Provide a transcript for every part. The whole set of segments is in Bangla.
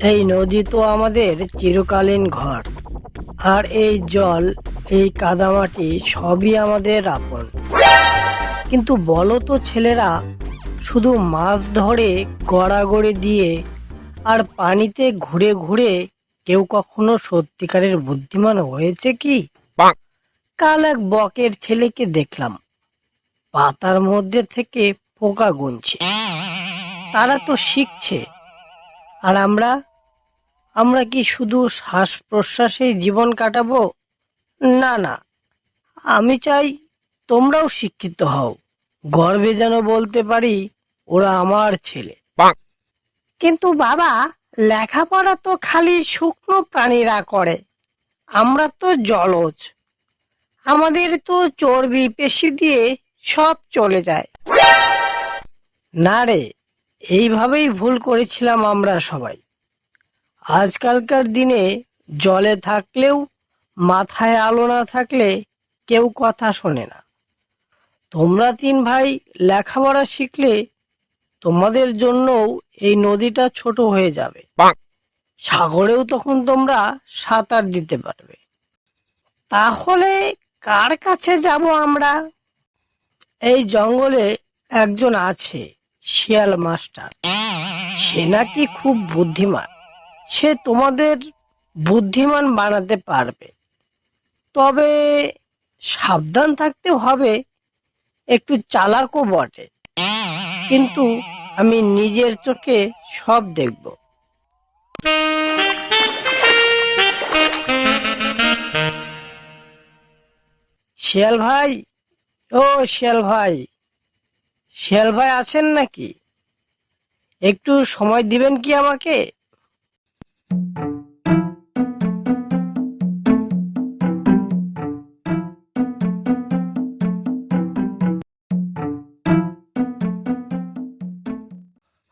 এই নদী তো আমাদের চিরকালীন ঘর, আর এই জল, এই কাদামাটি সবই আমাদের আপন। কিন্তু বলো তো ছেলেরা, শুধু মাছ ধরে গড়াগড়ি দিয়ে আর পানিতে ঘুরে ঘুরে কেউ কখনো সত্যিকারের বুদ্ধিমান হয়েছে কি? কাল এক বকের ছেলেকে দেখলাম পাতার মধ্যে থেকে পোকা গুনছে। তারা তো শিখছে, আর আমরা আমরা কি শুধু শ্বাস প্রশ্বাসেই জীবন কাটাবো? না না, আমি চাই তোমরাও শিক্ষিত হও, গর্বে যেন বলতে পারি ওরা আমার ছেলে। কিন্তু বাবা, লেখাপড়া তো খালি শুকনো প্রাণীরা করে, আমরা তো জলজ, আমাদের তো চর্বি পেশি দিয়ে সব চলে যায়। না রে, এইভাবেই ভুল করেছিলাম আমরা সবাই। আজকালকার দিনে জলে থাকলেও মাথায় আলো না থাকলে কেউ কথা শোনে না। তোমরা তিন ভাই লেখাপড়া শিখলে তোমাদের জন্যও এই নদীটা ছোট হয়ে যাবে, সাগরেও তখন তোমরা সাঁতার দিতে পারবে। তাহলে কার কাছে যাব আমরা? এই জঙ্গলে একজন আছে, শিয়াল মাস্টার। সে নাকি খুব বুদ্ধিমান। সে তোমাদের বুদ্ধিমান বানাতে পারবে, তবে সাবধান থাকতে হবে, একটু চালাকও বটে। কিন্তু আমি নিজের চোখে সব দেখব। শিয়াল ভাই, ও শিয়াল ভাই, শিয়াল ভাই আছেন নাকি? একটু সময় দিবেন কি আমাকে?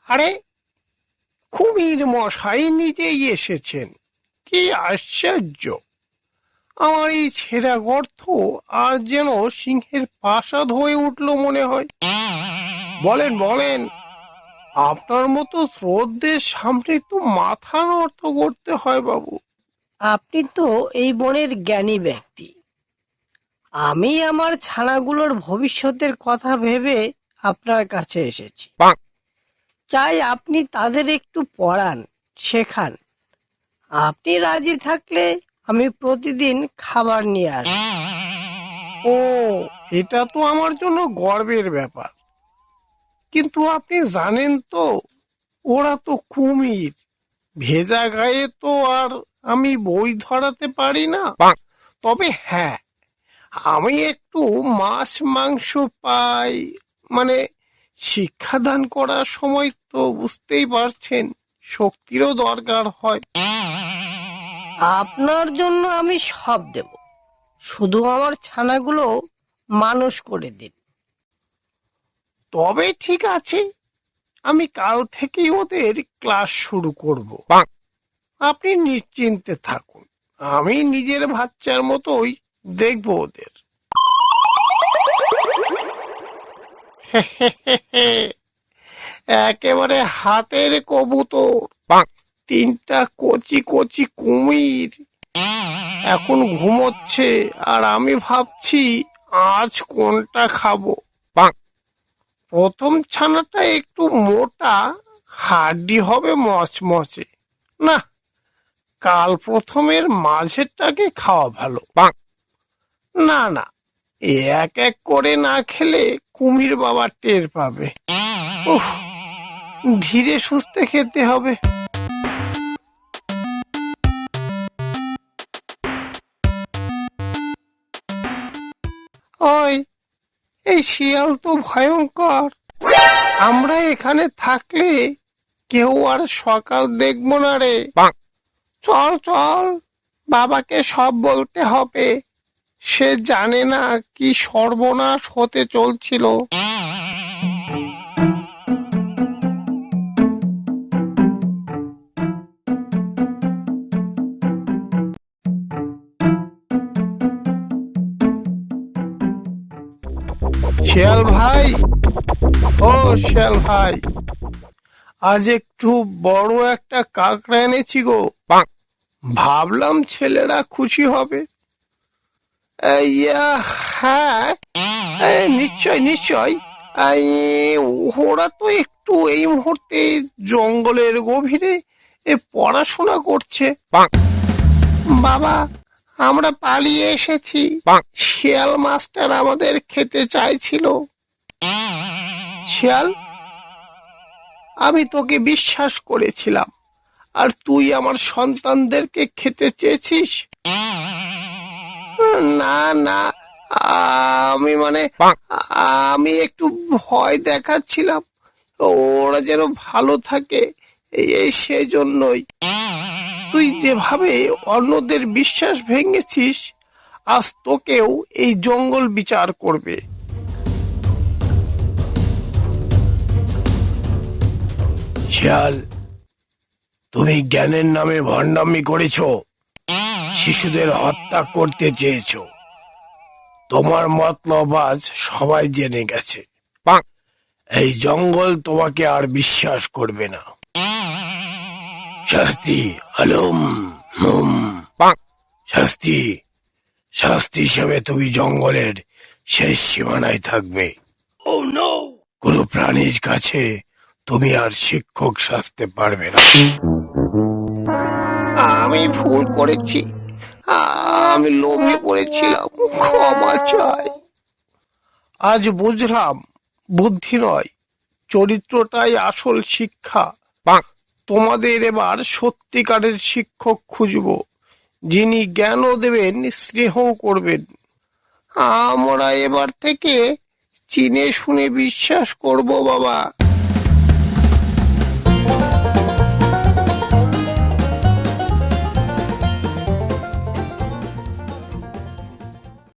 আরে, কুমির মশাই নিজেই এসেছেন! কি আশ্চর্য! আমার এই ছেঁড়া গর্ত আর যেন সিংহের প্রাসাদ হয়ে উঠল মনে হয়। বলেন বলেন, আপনার মতো স্রোতদের সামনে তো মাথা নত করতে হয় বাবু। আপনি তো এই বনের জ্ঞানী ব্যক্তি। আমি আমার ছানাগুলোর ভবিষ্যতের কথা ভেবে আপনার কাছে এসেছি। চাই আপনি তাদের একটু পড়ান, শেখান। আপনি রাজি থাকলে আমি প্রতিদিন খাবার নিয়ে আসব। ও, এটা তো আমার জন্য গর্বের ব্যাপার। কিন্তু আপনি জানেন তো, ওরা তো কুমির। ভেজা গায়ে তো আর আমি বই ধরাতে পারি না। তবে হ্যাঁ, আমি একটু মাছ মাংস পাই, মানে শিক্ষাদান করার সময় তো বুঝতেই পারছেন, শক্তিরও দরকার হয়। আপনার জন্য আমি সব দেব, শুধু আমার ছানাগুলো মানুষ করে দিন। তবে ঠিক আছে, আমি কাল থেকেই ওদের ক্লাস শুরু করব। আপনি নিশ্চিন্তে থাকুন, আমি নিজের বাচ্চার মতোই দেখব ওদের। একেবারে হাতের কবুতর, তিনটা কচি কচি কুমির এখন ঘুমোচ্ছে, আর আমি ভাবছি আজ কোনটা খাবো। প্রথম ছানাটা একটু মোটা, হাড্ডি হবে মচমচে। না, কাল প্রথমের মাঝেরটাকে খাওয়া ভালো। না না, এক এক করে না খেলে কুমির বাবা টের পাবে। উফ, ধীরে সুস্থে খেতে হবে। ওই, এই শিয়াল তো ভয়ঙ্কর। আমরা এখানে থাকলে কেউ আর সকাল দেখবো না রে। চল চল, বাবাকে সব বলতে হবে। সে জানে না কি সর্বনাশ হতে চলছিল। শিয়াল ভাই, ও শিয়াল ভাই, আজ একটু বড় একটা কাঁকড়া এনেছি গো। ভাবলাম ছেলেরা খুশি হবে। হ্যাঁ, নিশ্চয় নিশ্চয়। এই, ওরা তো একটু এই মুহূর্তে জঙ্গলের গভীরে পড়াশোনা করছে। বাবা, আমরা পালিয়ে এসেছি। শিয়াল মাস্টার আমাদের খেতে চাইছিল। শিয়াল, আমি তোকে বিশ্বাস করেছিলাম, আর তুই আমার সন্তানদেরকে খেতে চেয়েছিস? না না, আমি মানে আমি একটু ভয় দেখাচ্ছিলাম ওরা যেন ভালো থাকে, এই সেই জন্যই। তুই যেভাবে অন্যদের বিশ্বাস ভেঙেছিস, আজ তোকেও এই জঙ্গল বিচার করবে। শিয়াল, তুমি জ্ঞানের নামে ভণ্ডামি করেছো, শিশুদের হত্যা করতে চেয়েছো। তোমার মতলব আজ সবাই জেনে গেছে। এই জঙ্গল তোমাকে আর বিশ্বাস করবে না। শাস্তি আলম হুম শাস্তি শাস্তি হিসেবে তুমি জঙ্গলের শেষ সীমানায় থাকবে। কোনো প্রাণীর কাছে তুমি আর শিক্ষক সাজতে পারবে না। আমি ভুল করেছি, আমি লোভে পড়েছিলাম, ক্ষমা চাই। আজ বুঝলাম বুদ্ধি নয়, চরিত্রটাই আসল শিক্ষা। তোমাদের এবার সত্যিকারের শিক্ষক খুঁজব, যিনি জ্ঞানও দেবেন, স্নেহ করবেন। আমরা এবার থেকে চিনে শুনে বিশ্বাস করব বাবা।